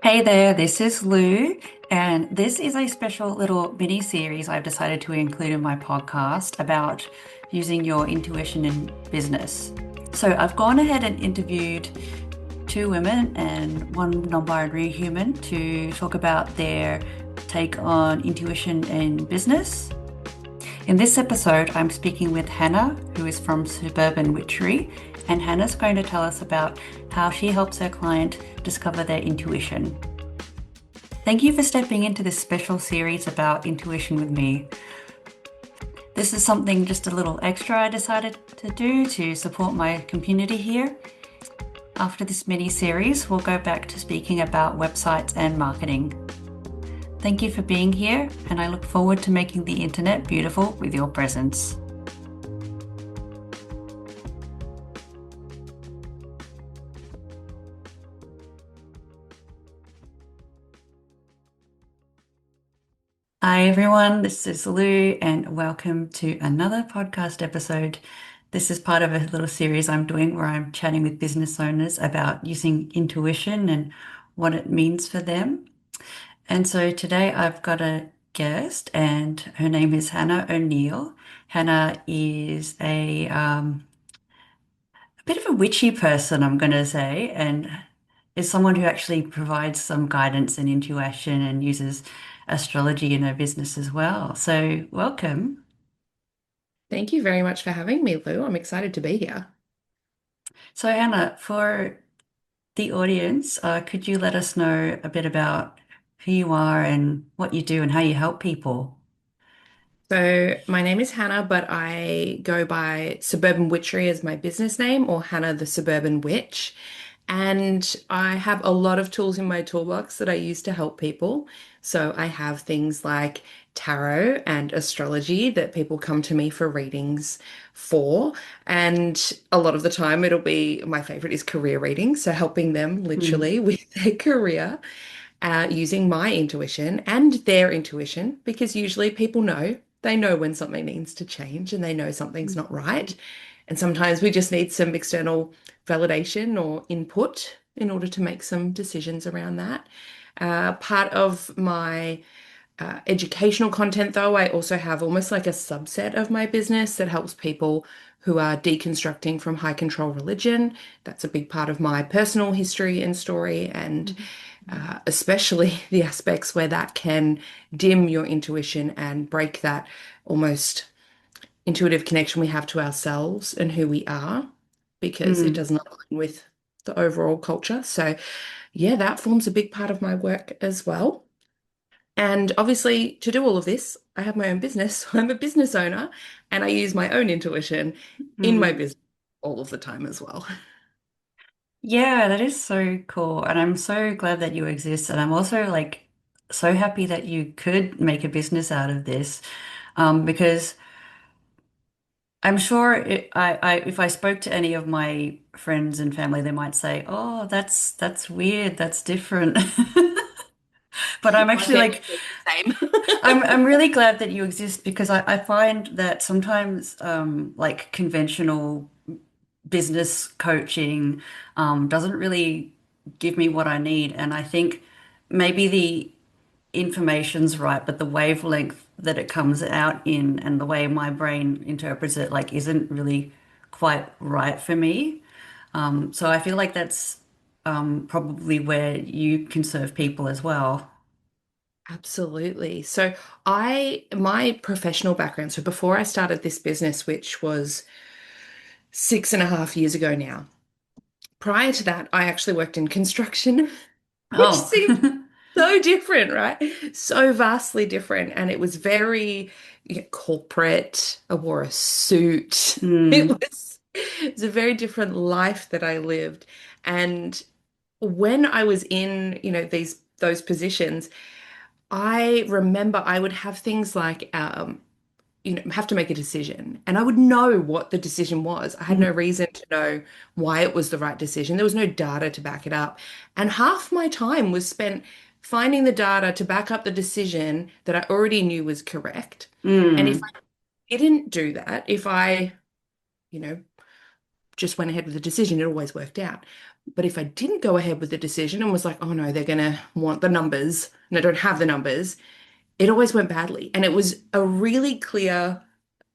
Hey there, this is Lou, and this is a special little mini series I've decided to include in my podcast about using your intuition in business. So, I've gone ahead and interviewed two women and one non-binary human to talk about their take on intuition in business. In this episode, I'm speaking with Hana, who is from Suburban Witch, and Hannah's going to tell us about how she helps her client discover their intuition. Thank you for stepping into this special series about intuition with me. This is something just a little extra I decided to do to support my community here. After this mini series, we'll go back to speaking about websites and marketing. Thank you for being here, and I look forward to making the internet beautiful with your presence. Hi everyone, this is Lou, and welcome to another podcast episode. This is part of a little series I'm doing where I'm chatting with business owners about using intuition and what it means for them. And so today I've got a guest, and her name is Hana O'Neill. Hana is a bit of a witchy person, I'm going to say, and is someone who actually provides some guidance and intuition and uses astrology in her business as well. So, welcome. Thank you very much for having me, Lou. I'm excited to be here. So, Hannah, for the audience, could you let us know a bit about who you are and what you do and how you help people? So, my name is Hannah, but I go by Suburban Witchery as my business name, or Hannah the Suburban Witch. And I have a lot of tools in my toolbox that I use to help people. So, I have things like tarot and astrology that people come to me for readings for. And a lot of the time, it'll be my favorite is career reading. So, helping them Hmm. literally with their career. Using my intuition and their intuition, because usually people know, they know when something needs to change and they know something's not right. And sometimes we just need some external validation or input in order to make some decisions around that. Part of my educational content, though, I also have almost like a subset of my business that helps people who are deconstructing from high control religion. That's a big part of my personal history and story, and especially the aspects where that can dim your intuition and break that almost intuitive connection we have to ourselves and who we are, because it Hmm. does not align with the overall culture. So, yeah, that forms a big part of my work as well. And obviously, to do all of this, I have my own business. I'm a business owner and I use my own intuition in my Hmm. business all of the time as well. Yeah, that is so cool. And I'm so glad that you exist. And I'm also like so happy that you could make a business out of this. Because I'm sure if I spoke to any of my friends and family, they might say, "Oh, that's weird. That's different." But I'm My actually family like, says the same. I'm really glad that you exist because I find that sometimes like conventional business coaching doesn't really give me what I need. And I think maybe the information's right, but the wavelength that it comes out in and the way my brain interprets it like isn't really quite right for me. So I feel like that's probably where you can serve people as well. Absolutely. So my professional background, so before I started this business, which was 6.5 years ago now, prior to that, I actually worked in construction, which Oh. seems so different, right? So vastly different. And it was very corporate. I wore a suit. Hmm. It was a very different life that I lived. And when I was in, those positions, I remember I would have things like, have to make a decision. And I would know what the decision was. I had no reason to know why it was the right decision. There was no data to back it up. And half my time was spent finding the data to back up the decision that I already knew was correct. And if Hmm. I didn't do that, if I, you know, just went ahead with the decision, it always worked out. But if I didn't go ahead with the decision and was like, oh no, they're going to want the numbers and I don't have the numbers, it always went badly. And it was a really clear,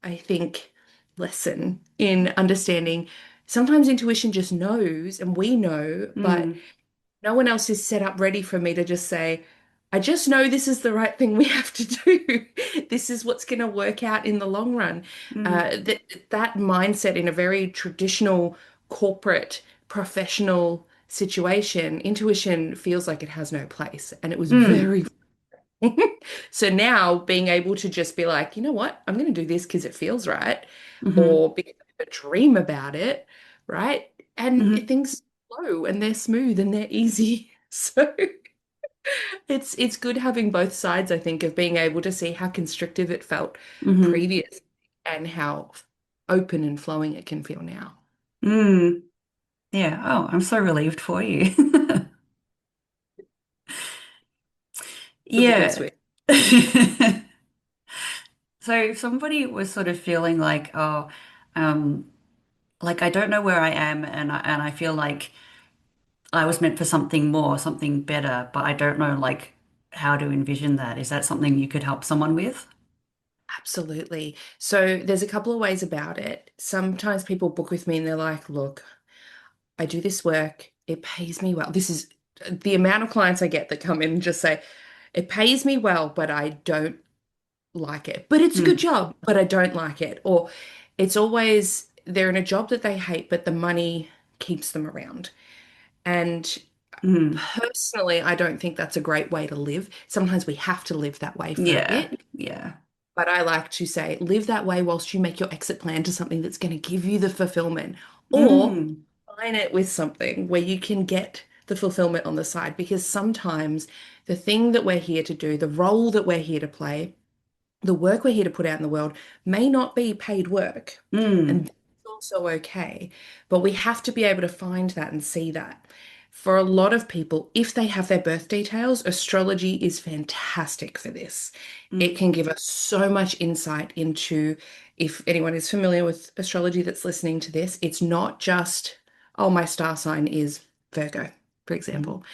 I think, lesson in understanding sometimes intuition just knows and we know, but Mm, no one else is set up ready for me to just say, I just know this is the right thing we have to do. This is what's going to work out in the long run. mm, That mindset in a very traditional, corporate, professional situation, intuition feels like it has no place. And it was mm, very so now being able to just be like, you know what, I'm going to do this because it feels right, hmm or because I have a dream about it, right? And hmm things flow and they're smooth and they're easy. So it's good having both sides, I think, of being able to see how constrictive it felt hmm previous and how open and flowing it can feel now. mm. Yeah. Oh, I'm so relieved for you. For the Yeah. bittersweet. So if somebody was sort of feeling um, like I don't know where I am and I feel like I was meant for something more, something better, but I don't know like how to envision that. Is that something you could help someone with? Absolutely. So there's a couple of ways about it. Sometimes people book with me and they're like, look, I do this work, it pays me well. This is the amount of clients I get that come in and just say, it pays me well, but I don't like it. But it's a good Mm, job, but I don't like it. Or it's always they're in a job that they hate, but the money keeps them around. And mm, personally, I don't think that's a great way to live. Sometimes we have to live that way for a yeah. bit. Yeah. But I like to say, live that way whilst you make your exit plan to something that's going to give you the fulfillment, or Mm, align it with something where you can get the fulfillment on the side. Because sometimes the thing that we're here to do, the role that we're here to play, the work we're here to put out in the world may not be paid work. And mm, that's also okay. But we have to be able to find that and see that. For a lot of people, if they have their birth details, astrology is fantastic for this. It mm, can give us so much insight into, if anyone is familiar with astrology that's listening to this, it's not just, oh, my star sign is Virgo, for mm, example.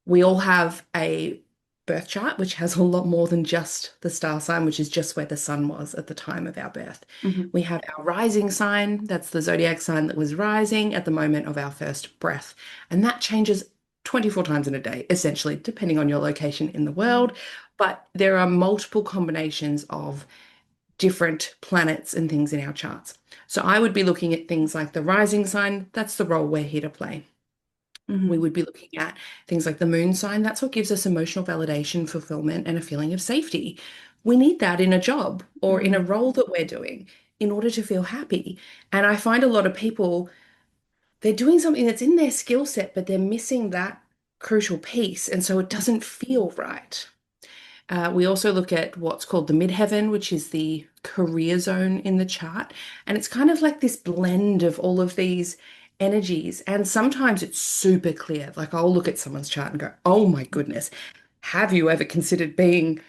We all have a birth chart, which has a lot more than just the star sign, which is just where the sun was at the time of our birth. mhm, We have our rising sign, that's the zodiac sign that was rising at the moment of our first breath. And that changes 24 times in a day, essentially, depending on your location in the world. But there are multiple combinations of different planets and things in our charts. So I would be looking at things like the rising sign, that's the role we're here to play. We mhm, would be looking at things like the moon sign. That's what gives us emotional validation, fulfillment, and a feeling of safety. We need that in a job or in a mm, role that we're doing in order to feel happy. And I find a lot of people, they're doing something that's in their skill set, but they're missing that crucial piece. And so it doesn't feel right. We also look at what's called the midheaven, which is the career zone in the chart. And it's kind of like this blend of all of these energies. And sometimes it's super clear. Like I'll look at someone's chart and go, oh my goodness, have you ever considered being,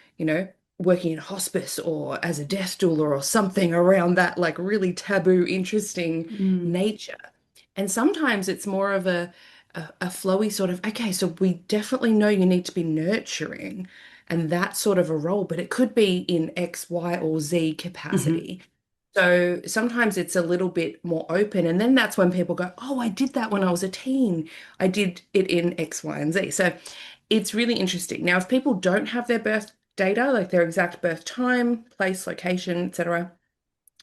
working in hospice or as a death doula or something around that like really taboo, interesting mm, nature? And sometimes it's more of a flowy sort of, okay, so we definitely know you need to be nurturing and that sort of a role, but it could be in X, Y, or Z mhm, capacity. So sometimes it's a little bit more open. And then that's when people go, oh, I did that when I was a teen. I did it in X, Y, and Z. So it's really interesting. Now, if people don't have their birth data, like their exact birth time, place, location, etc.,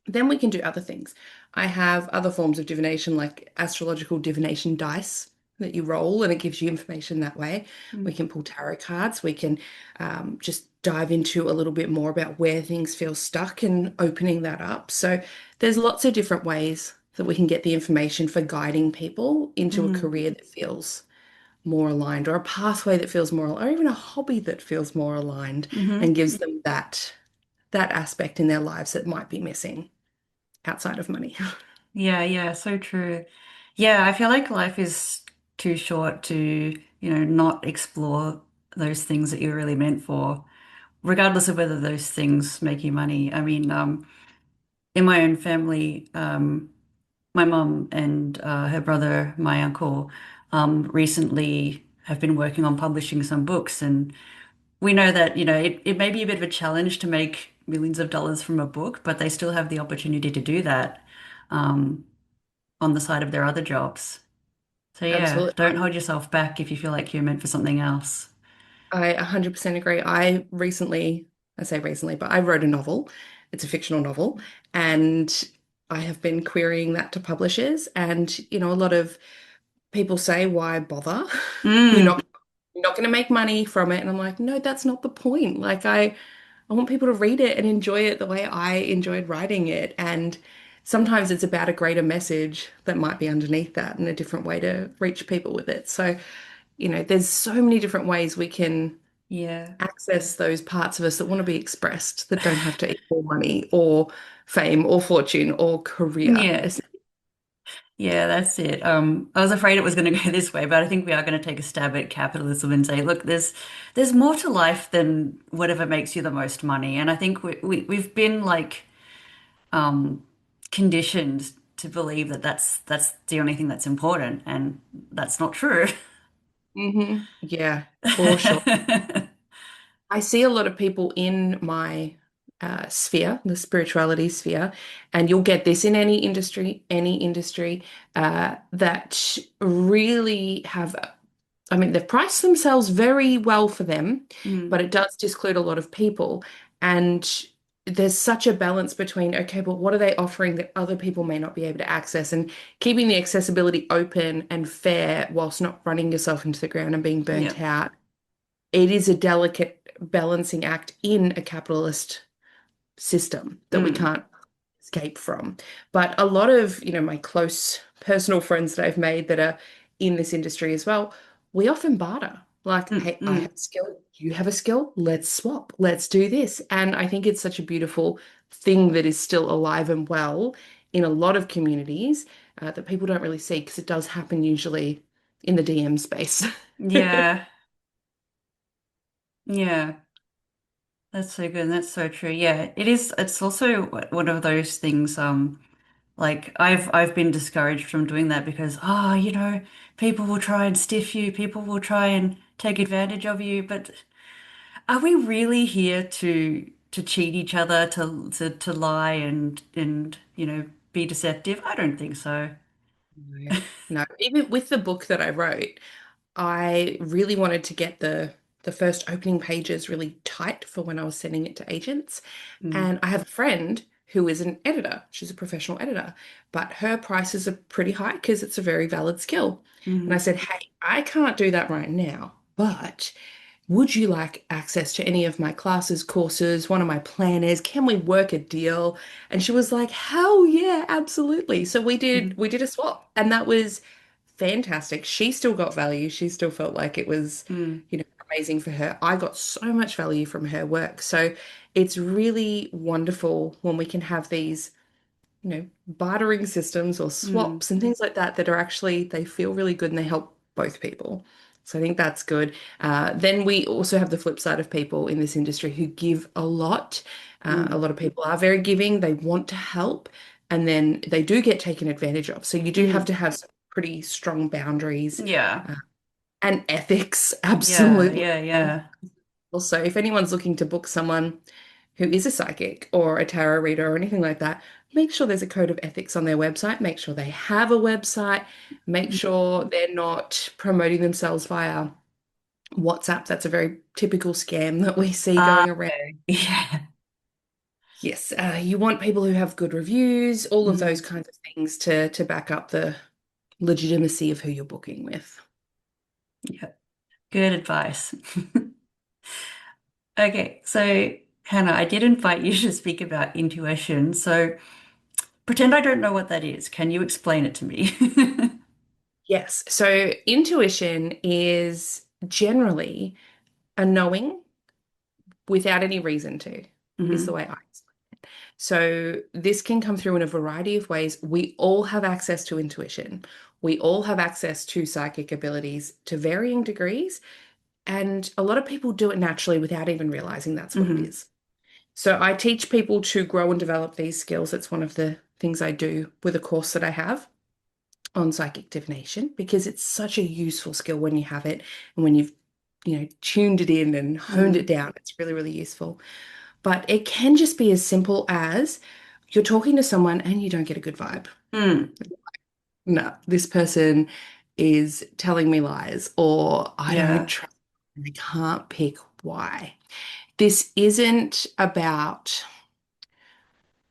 then we can do other things. I have other forms of divination, like astrological divination dice that you roll, and it gives you information that way. We mm, can pull tarot cards. We can just dive into a little bit more about where things feel stuck and opening that up. So there's lots of different ways that we can get the information for guiding people into a mhm, career that feels more aligned, or a pathway that feels more, or even a hobby that feels more aligned and mhm. gives them that aspect in their lives that might be missing outside of money. Yeah, yeah, so true. Yeah, I feel like life is too short to, not explore those things that you're really meant for, regardless of whether those things make you money. I mean, in my own family, my mum and her brother, my uncle, recently have been working on publishing some books, and we know that, it may be a bit of a challenge to make millions of dollars from a book, but they still have the opportunity to do that um, on the side of their other jobs. So yeah, Absolutely. don't hold yourself back if you feel like you're meant for something else. I 100% agree. I say recently, but I wrote a novel. It's a fictional novel, and I have been querying that to publishers. And, a lot of people say, why bother? You're Mm, not you're not going to make money from it. And I'm like, no, that's not the point. Like I want people to read it and enjoy it the way I enjoyed writing it. And sometimes it's about a greater message that might be underneath that and a different way to reach people with it. So, there's so many different ways we can yeah. access those parts of us that want to be expressed that don't have to equal money or fame or fortune or career. Yeah. Yeah, that's it. I was afraid it was going to go this way, but I think we are going to take a stab at capitalism and say, look, there's more to life than whatever makes you the most money. And I think we've been like um, conditioned to believe that that's the only thing that's important, and that's not true. Yeah, for sure. I see a lot of people in my sphere, the spirituality sphere, and you'll get this in any industry, that really have, I mean, they've priced themselves very well for them, but Mm, it does disclude a lot of people. And there's such a balance between, okay, but what are they offering that other people may not be able to access? And keeping the accessibility open and fair whilst not running yourself into the ground and being yeah. burnt out. It is a delicate balancing act in a capitalist system that we Mm, can't escape from. But a lot of, my close personal friends that I've made that are in this industry as well, we often barter. Like, mm, hey, I have mm. a skill, you have a skill, let's swap, let's do this. And I think it's such a beautiful thing that is still alive and well in a lot of communities, that people don't really see because it does happen usually in the DM space. Yeah. Yeah. That's so good. And that's so true. Yeah, it is. It's also one of those things. Like I've been discouraged from doing that because, people will try and stiff you, people will try and take advantage of you. But are we really here to cheat each other, to lie and be deceptive? I don't think so. No, no. Even with the book that I wrote, I really wanted to get the first opening pages really tight for when I was sending it to agents. Mm, And I have a friend who is an editor. She's a professional editor, but her prices are pretty high because it's a very valid skill. And I mm, said, "Hey, I can't do that right now, but would you like access to any of my classes, courses, one of my planners? Can we work a deal?" And she was like, "Hell yeah, absolutely." So we did mm, we did a swap, and that was fantastic. She still got value. She still felt like it was, mm, amazing for her. I got so much value from her work. So it's really wonderful when we can have these, bartering systems or mm, swaps and things like that that are actually, they feel really good and they help both people. So I think that's good. Then we also have the flip side of people in this industry who give a lot. A mm, lot of people are very giving, they want to help, and then they do get taken advantage of. So you do have mm. to have some pretty strong boundaries, Yeah, uh, and ethics, yeah, absolutely. yeah, yeah. Also, if anyone's looking to book someone who is a psychic or a tarot reader or anything like that, make sure there's a code of ethics on their website. Make sure they have a website. Make sure they're not promoting themselves via WhatsApp. That's a very typical scam that we see Uh, going around. yeah. Yes, you want people who have good reviews, all of those Mm, kinds of things to back up the legitimacy of who you're booking with. yeah. Good advice. Okay, so Hannah, I did invite you to speak about intuition. So pretend I don't know what that is. Can you explain it to me? Yes, so intuition is generally a knowing without any reason to, is the Hmm. way I explain. So this can come through in a variety of ways. We all have access to intuition. We all have access to psychic abilities to varying degrees, and a lot of people do it naturally without even realizing that's what it Hmm. is. So I teach people to grow and develop these skills. It's one of the things I do with a course that I have on psychic divination because it's such a useful skill when you have it and when you've, tuned it in and honed it Mm. down. It's really, really useful. But it can just be as simple as you're talking to someone and you don't get a good vibe. Mm. No, this person is telling me lies, or I don't Yeah. trust them. I can't pick why. This isn't about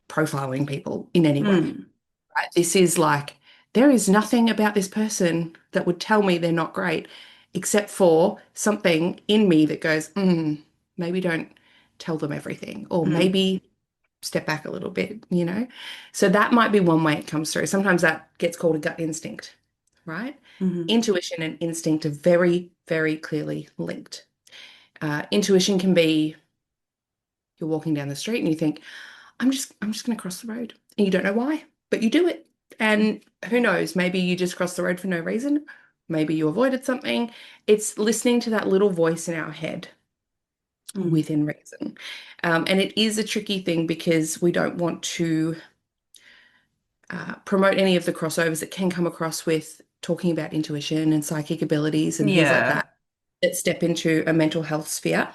profiling people in any way, Mm. right? This is like, there is nothing about this person that would tell me they're not great, except for something in me that goes, maybe don't tell them everything, or Mm. maybe step back a little bit. So that might be one way it comes through. Sometimes that gets called a gut instinct, right? Mm. Intuition and instinct are very, very clearly linked. Intuition can be you're walking down the street and you think, I'm just going to cross the road. And you don't know why, but you do it. And who knows, maybe you just crossed the road for no reason. Maybe you avoided something. It's listening to that little voice in our head Mm. within reason. And it is a tricky thing because we don't want to promote any of the crossovers that can come across with talking about intuition and psychic abilities and things like Yeah. that step into a mental health sphere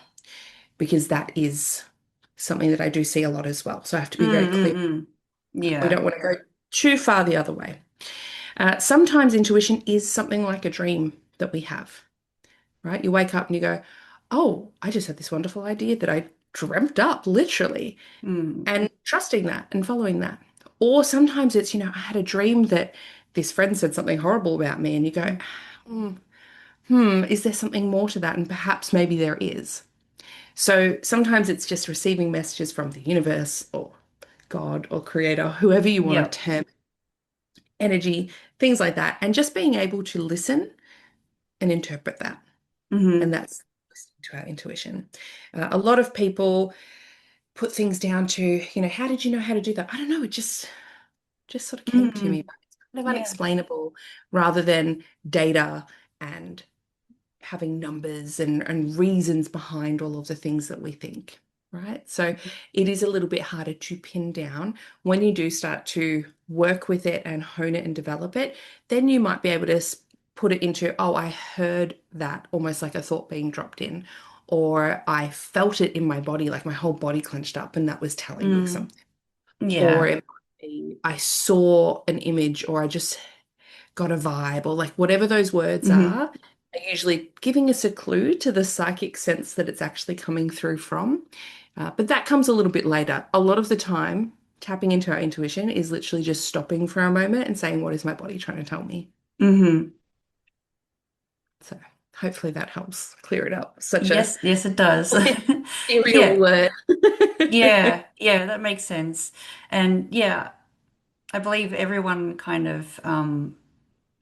because that is something that I do see a lot as well. So I have to be very Mm. clear. Mm. Mm. We Yeah. don't want to go too far the other way. Sometimes intuition is something like a dream that we have, right? You wake up and you go, oh, I just had this wonderful idea that I dreamt up, literally, Mm. and trusting that and following that. Or sometimes it's, I had a dream that this friend said something horrible about me, and you go, hmm, is there something more to that? And perhaps maybe there is. So sometimes it's just receiving messages from the universe or God or creator, whoever you want to Yep. term energy, things like that, and just being able to listen and interpret that. And Mm. that's listening to our intuition. A lot of people put things down to, how did you know how to do that? I don't know. It just sort of came to me. Mm. It's kind of Yeah. unexplainable rather than data and having numbers and reasons behind all of the things that we think, right? So it is a little bit harder to pin down. When you do start to work with it and hone it and develop it, then you might be able to put it into, oh, I heard that, almost like a thought being dropped in, or I felt it in my body, like my whole body clenched up, and that was telling me Mm. something. Or Yeah. it might be, I saw an image, or I just got a vibe, or like whatever those words Mm. are usually giving us a clue to the psychic sense that it's actually coming through from. But that comes a little bit later. A lot of the time, tapping into our intuition is literally just stopping for a moment and saying, what is my body trying to tell me? Mm. So hopefully that helps clear it up. Such a Yes, yes, it does. ethereal Yeah. word. Yeah. Yeah, that makes sense. And yeah, I believe everyone kind of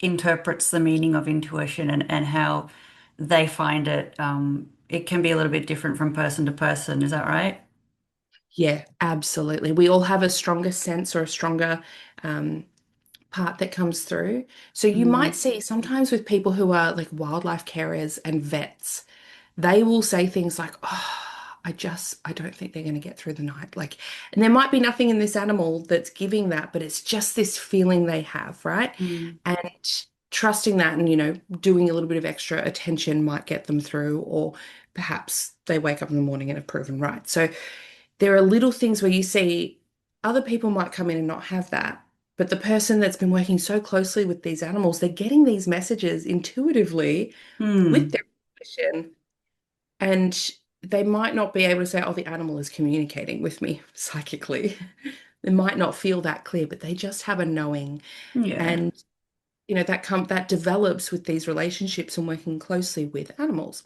interprets the meaning of intuition and how they find it. It can be a little bit different from person to person. Is that right? Yeah, absolutely. We all have a stronger sense or a stronger um, part that comes through. So you might Mm. see sometimes with people who are like wildlife carers and vets, they will say things like, oh, I don't think they're going to get through the night. Like, and there might be nothing in this animal that's giving that, but it's just this feeling they have, right? Mm. And trusting that and, doing a little bit of extra attention might get them through, or perhaps they wake up in the morning and have proven right. So there are little things where you see other people might come in and not have that. But the person that's been working so closely with these animals, they're getting these messages intuitively with Mm. their intuition. And they might not be able to say, oh, the animal is communicating with me psychically. They might not feel that clear, but they just have a knowing. Yeah. And that develops with these relationships and working closely with animals.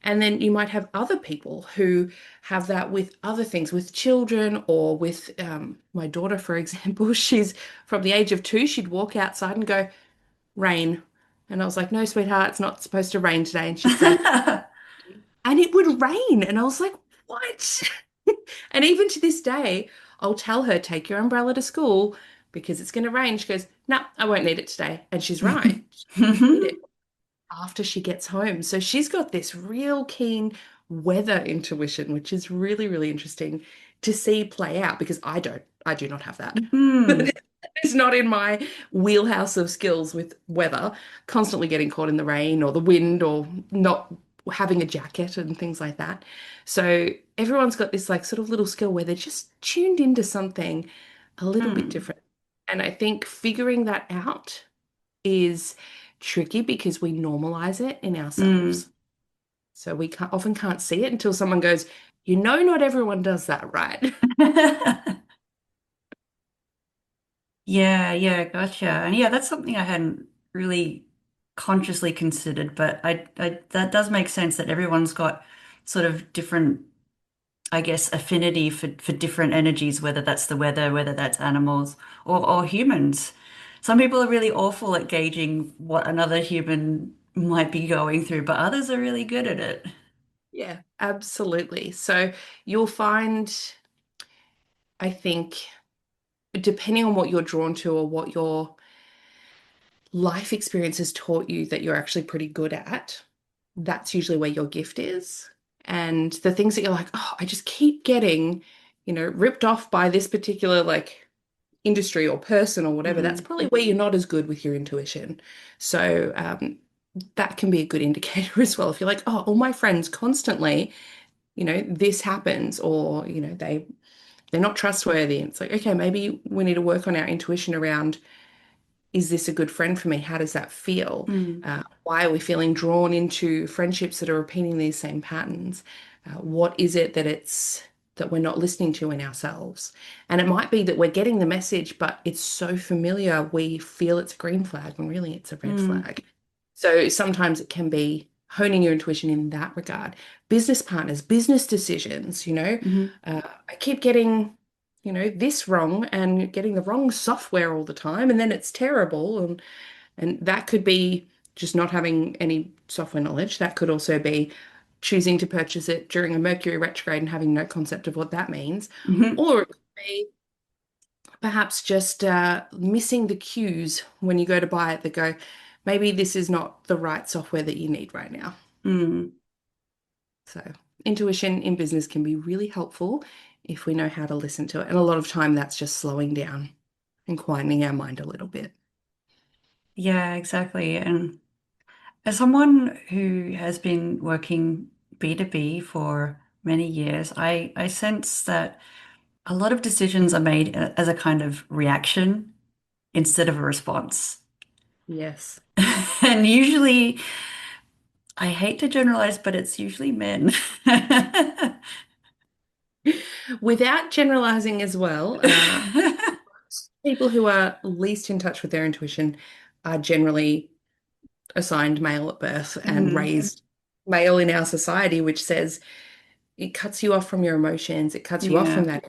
And then you might have other people who have that with other things, with children or with my daughter, for example. She's from the age of 2, she'd walk outside and go, rain. And I was like, no, sweetheart, it's not supposed to rain today. And she'd say, and it would rain. And I was like, what? And even to this day, I'll tell her, take your umbrella to school because it's going to rain. She goes, no, I won't need it today. And she's right. She doesn't need it after she gets home. So she's got this real keen weather intuition, which is really, really interesting to see play out because I do not have that. Hmm. is not in my wheelhouse of skills with weather, constantly getting caught in the rain or the wind or not having a jacket and things like that. So everyone's got this like sort of little skill where they're just tuned into something a little bit Mm, different. And I think figuring that out is tricky because we normalize it in mm. ourselves. So we often can't see it until someone goes, not everyone does that, right? Yeah, yeah, gotcha. And yeah, that's something I hadn't really consciously considered, but I that does make sense that everyone's got sort of different, I guess, affinity for different energies, whether that's the weather, whether that's animals or humans. Some people are really awful at gauging what another human might be going through, but others are really good at it. Yeah, absolutely. So you'll find, I think, depending on what you're drawn to or what your life experience has taught you that you're actually pretty good at, that's usually where your gift is. And the things that you're like, oh, I just keep getting, ripped off by this particular like industry or person or whatever, that's Mm, probably where you're not as good with your intuition. So that can be a good indicator as well. If you're like, oh, all my friends constantly, this happens, or, they're not trustworthy. It's like, okay, maybe we need to work on our intuition around, is this a good friend for me? How does that feel? mm, Why are we feeling drawn into friendships that are repeating these same patterns? What is it that we're not listening to in ourselves? And it might be that we're getting the message, but it's so familiar, we feel it's a green flag when really it's a red mm, flag. So sometimes it can be honing your intuition in that regard. Business partners, business decisions, mm, I keep getting this wrong and getting the wrong software all the time, and then it's terrible. And that could be just not having any software knowledge. That could also be choosing to purchase it during a Mercury retrograde and having no concept of what that means. mm, Or it could be perhaps just missing the cues when you go to buy it that go, maybe this is not the right software that you need right now. mm. So, intuition in business can be really helpful if we know how to listen to it. And a lot of time that's just slowing down and quietening our mind a little bit. Yeah, exactly. And as someone who has been working B2B for many years, I sense that a lot of decisions are made as a kind of reaction instead of a response. Yes. And usually, I hate to generalize, but it's usually men. Without generalizing as well, people who are least in touch with their intuition are generally assigned male at birth and Mm, raised male in our society, which says it cuts you off from your emotions, it cuts you off from yeah. that.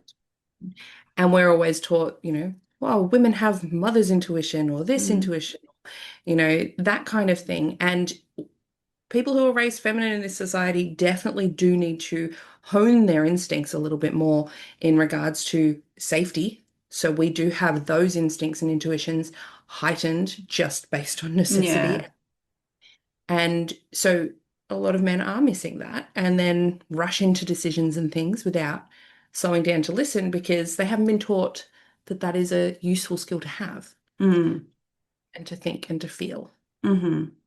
And we're always taught, well, women have mother's intuition or this Mm, intuition, that kind of thing. And people who are raised feminine in this society definitely do need to hone their instincts a little bit more in regards to safety. So we do have those instincts and intuitions heightened just based on necessity. yeah. And so a lot of men are missing that and then rush into decisions and things without slowing down to listen because they haven't been taught that that is a useful skill to have Mm, and to think and to feel. hmm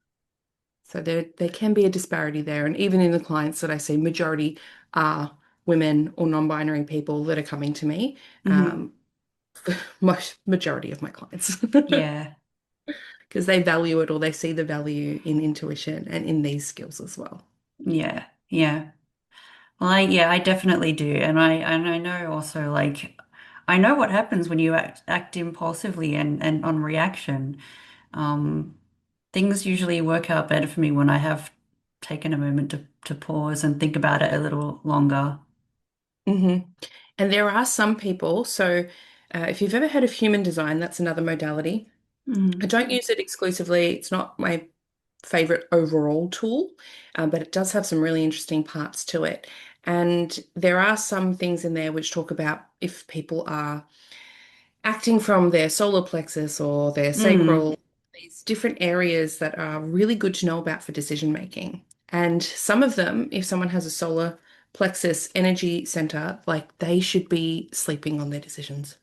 So there can be a disparity there. And even in the clients that I see, majority are women or non-binary people that are coming to me. hmm Um, most majority of my clients Yeah. because they value it or they see the value in intuition and in these skills as well. Yeah. Yeah. Well, I definitely do. And I know also like I know what happens when you act impulsively and on reaction. Um, Things usually work out better for me when I have taken a moment to pause and think about it a little longer. hmm And there are some people, so if you've ever heard of human design, that's another modality. I Mm. don't use it exclusively. It's not my favorite overall tool, but it does have some really interesting parts to it. And there are some things in there which talk about if people are acting from their solar plexus or their Mm. sacral, these different areas that are really good to know about for decision making. And some of them, if someone has a solar plexus energy center, like they should be sleeping on their decisions.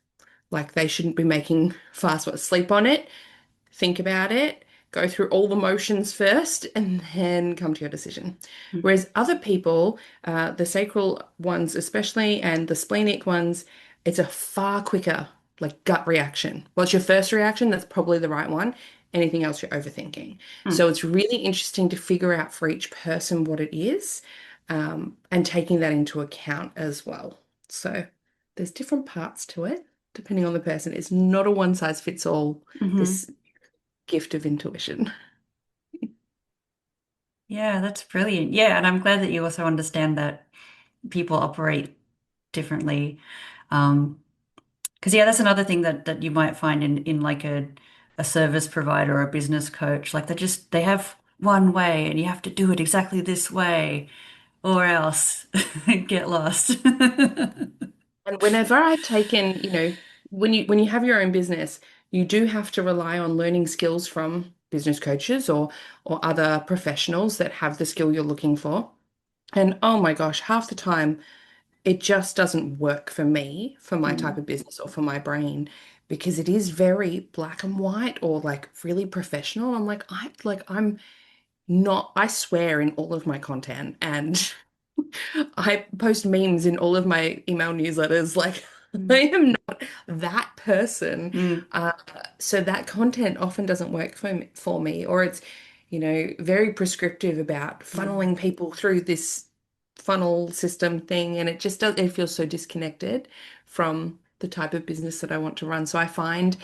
Like they shouldn't be making fast ones. Sleep on it, think about it, go through all the motions first, and then come to your decision. Whereas other people, the sacral ones especially, and the splenic ones, it's a far quicker, like gut reaction. What's your first reaction? That's probably the right one. Anything else you're overthinking. So Mm. it's really interesting to figure out for each person what it is, and taking that into account as well. So there's different parts to it, depending on the person. It's not a one size fits all, Hmm. this gift of intuition. Yeah, that's brilliant. Yeah, and I'm glad that you also understand that people operate differently. Because yeah, that's another thing that you might find in like a service provider or a business coach. Like they have one way and you have to do it exactly this way or else get lost. And whenever I've taken, when you have your own business, you do have to rely on learning skills from business coaches or other professionals that have the skill you're looking for. And oh my gosh, half the time it just doesn't work for me, for my type Mm, of business or for my brain, because it is very black and white or like really professional. I'm not, I swear in all of my content and I post memes in all of my email newsletters. Like, I mm, am not that person. mm, Uh, so that content often doesn't work for me, or it's, very prescriptive about mm, funneling people through this funnel system thing, and it just does, it feels so disconnected from the type of business that I want to run. So I find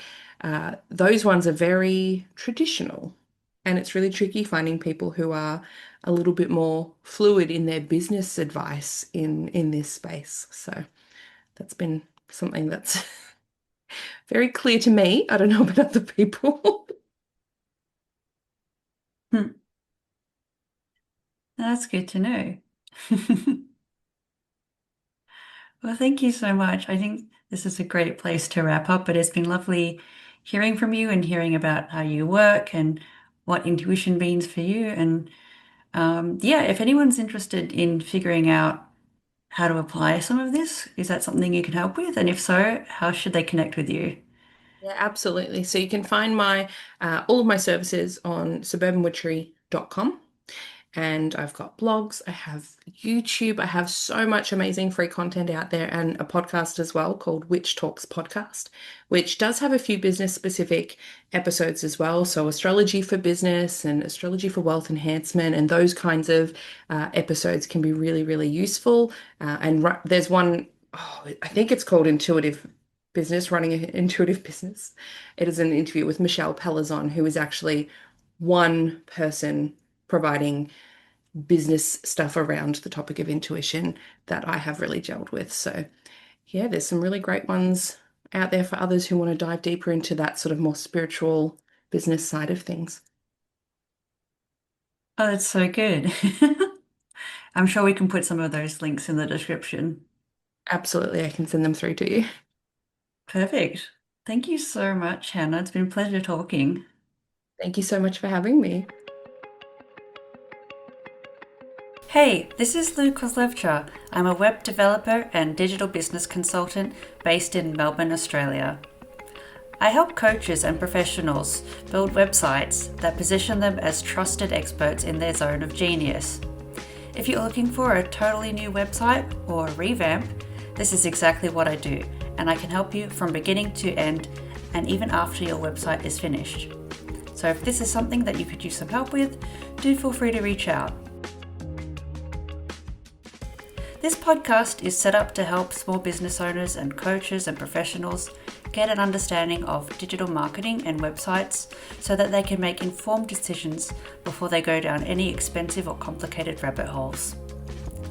those ones are very traditional, and it's really tricky finding people who are a little bit more fluid in their business advice in this space. So that's been something that's very clear to me. I don't know about other people. mm. That's good to know. Well, thank you so much. I think this is a great place to wrap up, but it's been lovely hearing from you and hearing about how you work and what intuition means for you. And yeah, if anyone's interested in figuring out how to apply some of this, is that something you can help with? And if so, how should they connect with you? Yeah, absolutely. So you can find my all of my services on suburbanwitchery.com. And I've got blogs, I have YouTube, I have so much amazing free content out there, and a podcast as well called Witch Talks Podcast, which does have a few business specific episodes as well. So, astrology for business and astrology for wealth enhancement, and those kinds of episodes can be really, really useful. There's one, oh, I think it's called Intuitive Business, Running an Intuitive Business. It is an interview with Michelle Pelazon, who is actually one person providing business stuff around the topic of intuition that I have really gelled with. So, yeah, there's some really great ones out there for others who want to dive deeper into that sort of more spiritual business side of things. Oh, that's so good. I'm sure we can put some of those links in the description. Absolutely, I can send them through to you. Perfect. Thank you so much, Hannah. It's been a pleasure talking. Thank you so much for having me. Hey, this is Lou Kozlevcha. I'm a web developer and digital business consultant based in Melbourne, Australia. I help coaches and professionals build websites that position them as trusted experts in their zone of genius. If you're looking for a totally new website or a revamp, this is exactly what I do, and I can help you from beginning to end and even after your website is finished. So if this is something that you could use some help with, do feel free to reach out. This podcast is set up to help small business owners and coaches and professionals get an understanding of digital marketing and websites so that they can make informed decisions before they go down any expensive or complicated rabbit holes.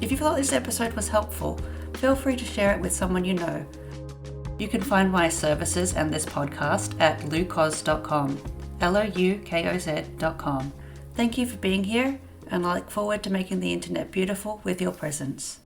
If you thought this episode was helpful, feel free to share it with someone you know. You can find my services and this podcast at loukoz.com, loukoz.com. Thank you for being here, and I look forward to making the internet beautiful with your presence.